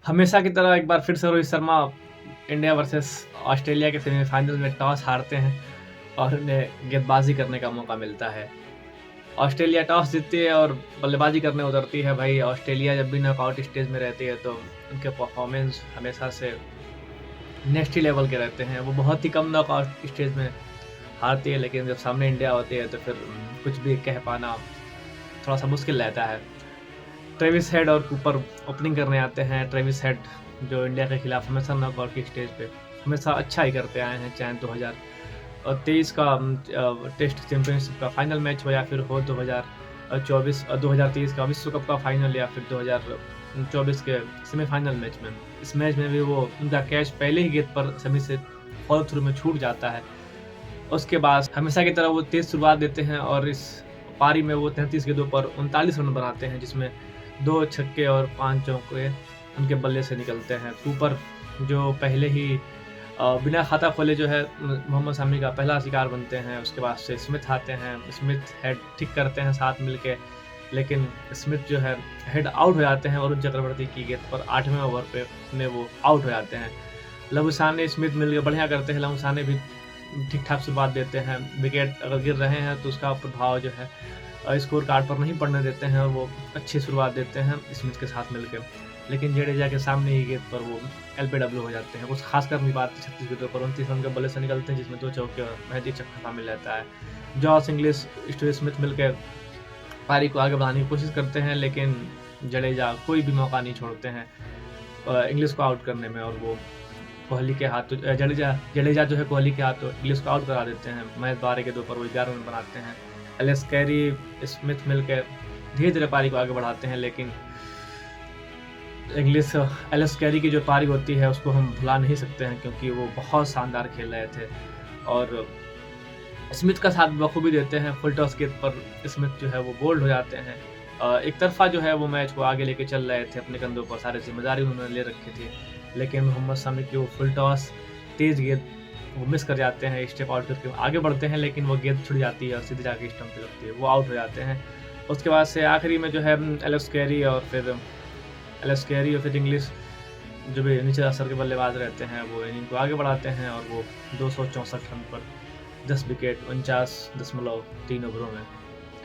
हमेशा की तरह एक बार फिर से Rohit Sharma India versus Australia के सेमीफाइनल में टॉस हारते हैं और उन्हें गेंदबाजी करने का मौका मिलता है। ऑस्ट्रेलिया टॉस जीतती है और बल्लेबाजी करने उतरती है। भाई ऑस्ट्रेलिया जब भी नॉकआउट स्टेज में रहती है तो उनके परफॉर्मेंस हमेशा से नेक्स्ट ही लेवल के रहते हैं। वो बहुत ही कम नॉकआउट स्टेज में हारती है, लेकिन जब सामने इंडिया होती है तो फिर कुछ भी कह पाना थोड़ा-सा मुश्किल रहता है। ट्रेविस हेड और कूपर ओपनिंग करने आते हैं। ट्रेविस हेड जो इंडिया के खिलाफ हमेशा नॉकआउट की स्टेज पे हमेशा अच्छा ही करते आए हैं, चाहे 2023 का टेस्ट चैंपियनशिप का फाइनल मैच हो या फिर हो 2023 का विश्व कप का फाइनल या फिर 2024 के सेमीफाइनल मैच में। इस मैच में भी वो उनका कैच पहले ही गेंद पर सेमी से फॉलो थ्रू में छूट जाता है। उसके बाद हमेशा की तरह वो तेज़ शुरुआत देते हैं और इस पारी में वो 33 गेंदों पर 39 रन बनाते हैं, जिसमें 2 छक्के और 5 चौके उनके बल्ले से निकलते हैं। कूपर जो पहले ही बिना खाता खोले जो है मोहम्मद शमी का पहला शिकार बनते हैं। उसके बाद से स्मिथ आते हैं। स्मिथ हेड ठीक करते हैं साथ मिलके, लेकिन स्मिथ जो है हेड आउट हो जाते हैं। वरुण चक्रवर्ती की गेंद पर 8वें ओवर पे में वो आउट हो जाते हैं। लबुशाने स्मिथ मिलकर बढ़िया करते हैं। लबुशाने भी ठीक-ठाक शुरुआत देते हैं। विकेट अगर गिर रहे हैं तो उसका प्रभाव जो है स्कोर कार्ड पर नहीं पड़ने देते हैं। वो अच्छी शुरुआत देते हैं स्मिथ के साथ मिलके, लेकिन जडेजा के सामने ही गेंद पर वो एलबीडब्ल्यू हो जाते हैं। कुछ खास कर नहीं पाते। 36 गेंदों पर 29 रन के बल्ले से निकलते हैं, जिसमें 2 चौके और महज एक छक्का शामिल रहता है। जॉस इंग्लिश, स्टीव स्मिथ मिलकर पारी को आगे बढ़ाने की कोशिश करते हैं, लेकिन जडेजा कोई भी मौका नहीं छोड़ते हैं इंग्लिश को आउट करने में, और वो कोहली के हाथों जडेजा जो है कोहली के हाथों इंग्लिश को आउट करा देते हैं। महज 12 गेंदों पर वो 11 रन बनाते हैं। एलिस कैरी, स्मिथ मिलकर धीरे-धीरे पारी को आगे बढ़ाते हैं, लेकिन एलिस कैरी की जो पारी होती है उसको हम भुला नहीं सकते हैं, क्योंकि वो बहुत शानदार खेल रहे थे और स्मिथ का साथ बखूबी देते हैं। फुल टॉस गेंद पर स्मिथ जो है वो बोल्ड हो जाते हैं। एक तरफा जो है वो मैच को आगे लेके चल रहे थे, अपने कंधों पर सारी जिम्मेदारी उन्होंने ले रखी थी, लेकिन मोहम्मद शमी की वो फुल टॉस तेज़ गेंद वो मिस कर जाते हैं। स्टेप आउट करके आगे बढ़ते हैं, लेकिन वो गेंद छुड़ जाती है और सीधे जाके स्टंप पे लगती है, वो आउट हो जाते हैं। उसके बाद से आखिरी में जो है एलिस कैरी और फिर इंग्लिश जो भी नीचे असर के बल्लेबाज रहते हैं वो इनिंग को आगे बढ़ाते हैं और वो 264 रन पर 10 विकेट 49.3 ओवरों में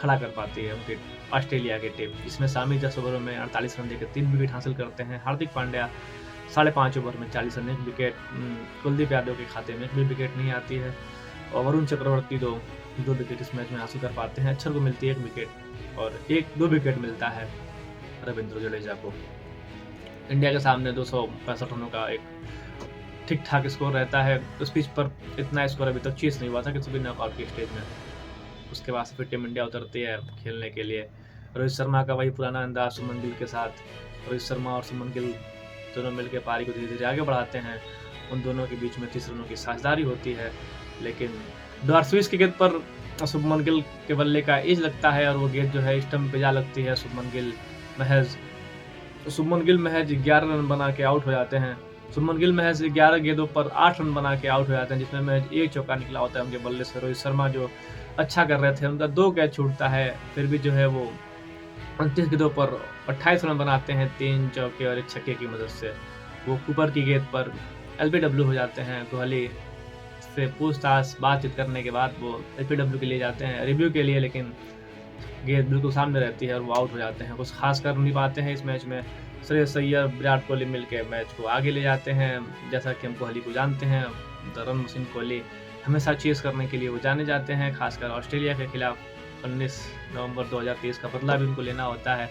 खड़ा कर पाती है उनकी ऑस्ट्रेलिया की टीम। इसमें शामी 10 ओवरों में 48 रन देकर 3 विकेट हासिल करते हैं। हार्दिक पांड्या 5.5 ओवर में 40 रन 1 विकेट। कुलदीप यादव के खाते में 1 भी विकेट नहीं आती है और वरुण चक्रवर्ती 2 विकेट इस मैच में हासिल कर पाते हैं। अक्षर को मिलती है 1 विकेट और 2 विकेट मिलता है रविंद्र जडेजा को। इंडिया के सामने 265 रनों का एक ठीक-ठाक स्कोर रहता है। उस पिच पर इतना स्कोर अभी तक चेज़ नहीं हुआ था किसी भी नॉकआउट की स्टेज में। उसके बाद से फिर टीम इंडिया उतरती है खेलने के लिए। रोहित शर्मा का वही पुराना अंदाज सुमन गिल के साथ। रोहित शर्मा और सुमन गिल दोनों मिलकर पारी को धीरे-धीरे आगे बढ़ाते हैं। उन दोनों के बीच में 30 रनों की साझेदारी होती है, लेकिन डॉर्सविस की गेंद पर शुभमन गिल के बल्ले का एज लगता है और वो गेंद जो है स्टंप पे जा लगती है। शुभमन गिल महज 11 रन बना के आउट हो जाते हैं। शुभमन गिल महज 11 गेंदों पर 8 रन बना के आउट हो जाते हैं, जिसमें महज 1 चौका निकला होता है उनके बल्ले से। रोहित शर्मा जो अच्छा कर रहे थे, उनका 2 कैच छूटता है, फिर भी जो है वो 29 गेंदों पर 28 रन बनाते हैं 3 चौके और 1 छक्के की मदद से। वो कूपर की गेंद पर एलबीडब्ल्यू हो जाते हैं। कोहली से पूछताछ बातचीत करने के बाद वो एलबीडब्ल्यू के लिए जाते हैं रिव्यू के लिए, लेकिन गेंद बिल्कुल सामने रहती है और वो आउट हो जाते हैं। कुछ खास कर नहीं पाते हैं इस मैच में। श्रेयस अय्यर, विराट कोहली मिलकर मैच को आगे ले जाते हैं। जैसा कि हम कोहली को जानते हैं, द रन मशीन कोहली हमेशा चेस करने के लिए वो जाने जाते हैं। खासकर ऑस्ट्रेलिया के खिलाफ 19 नवंबर 2023 का बदला भी उनको लेना होता है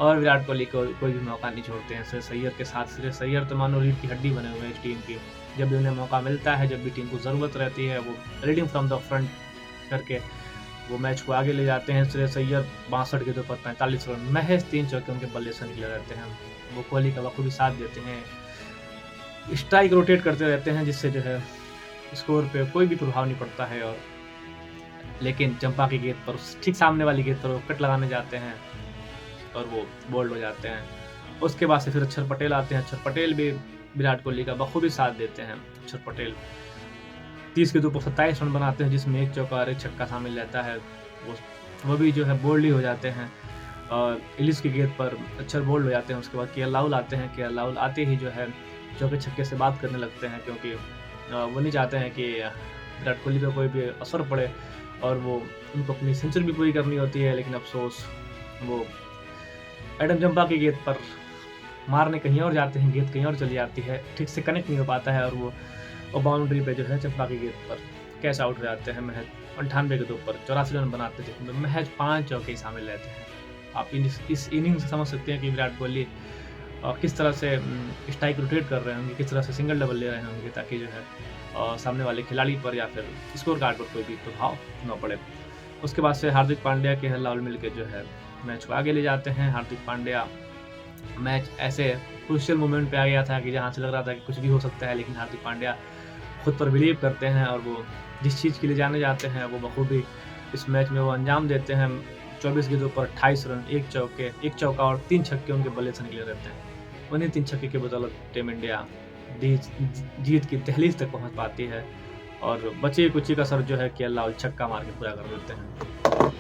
और विराट कोहली को कोई भी मौका नहीं छोड़ते हैं श्रेयस अय्यर के साथ। श्रेयस अय्यर तो मानो रीढ़ की हड्डी बने हुए हैं इस टीम की। जब भी उन्हें मौका मिलता है, जब भी टीम को ज़रूरत रहती है, वो रीडिंग फ्रॉम द फ्रंट करके वो मैच को आगे ले जाते हैं। श्रेयस अय्यर 62 गेंदों पर 45 रन, महज 3 चौके उनके बल्ले से निकले रहते हैं। वो कोहली का बखूबी साथ देते हैं, स्ट्राइक रोटेट करते रहते हैं, जिससे जो है स्कोर पे कोई भी प्रभाव नहीं पड़ता है। और लेकिन चंपा की गेंद पर ठीक सामने वाली गेंद पर वो कट लगाने जाते हैं और वो बोल्ड हो जाते हैं। उसके बाद से फिर अक्षर पटेल आते हैं। अक्षर पटेल भी विराट कोहली का बखूबी साथ देते हैं। अक्षर पटेल 30 गेंदों पर 27 रन बनाते हैं, जिसमें 1 चौका और 1 छक्का शामिल रहता है। वो भी जो है बोल्ड ही हो जाते हैं इलिस की गेंद पर अक्षर बोल्ड हो जाते हैं। उसके बाद केएल राहुल आते हैं। केएल राहुल आते ही जो है चौके छक्के से बात करने लगते हैं, क्योंकि वो नहीं चाहते हैं कि विराट कोहली पे कोई भी असर पड़े, और वो उनको अपनी सेंचुरी भी पूरी करनी होती है। लेकिन अफ़सोस वो एडम जंपा की गेंद पर मारने कहीं और जाते हैं, गेंद कहीं और चली जाती है, ठीक से कनेक्ट नहीं हो पाता है, और वो बाउंड्री पे जो है चंपा की गेंद पर कैच आउट हो जाते हैं। महज 98 गेंदों पर 84 रन बनाते हैं, जिसमें महज 5 चौके ही शामिल रहते हैं। आप इस इनिंग से समझ सकते हैं कि विराट कोहली किस तरह से स्ट्राइक रोटेट कर रहे होंगे, किस तरह से सिंगल डबल ले रहे होंगे, ताकि जो है सामने वाले खिलाड़ी पर या फिर स्कोर कार्ड पर कोई भी प्रभाव न पड़े। उसके बाद से हार्दिक पांड्या के राहुल मिलकर जो है मैच को आगे ले जाते हैं। हार्दिक पांड्या मैच ऐसे क्रूशियल मोमेंट पे आ गया था कि जहाँ से लग रहा था कि कुछ भी हो सकता है, लेकिन हार्दिक पांड्या खुद पर बिलीव करते हैं, और वो जिस चीज़ के लिए जाने जाते हैं वो बखूबी इस मैच में वो अंजाम देते हैं। 24 गेंदों पर 28 रन, 1 चौका और 3 छक्के उनके बल्ले से निकले रहते हैं। उन्हीं 3 छक्के की बदौलत टीम इंडिया जीत की दहलीज तक पहुँच पाती है, और बची-कुची कसर जो है केएल राहुल छक्का मार के पूरा कर देते हैं।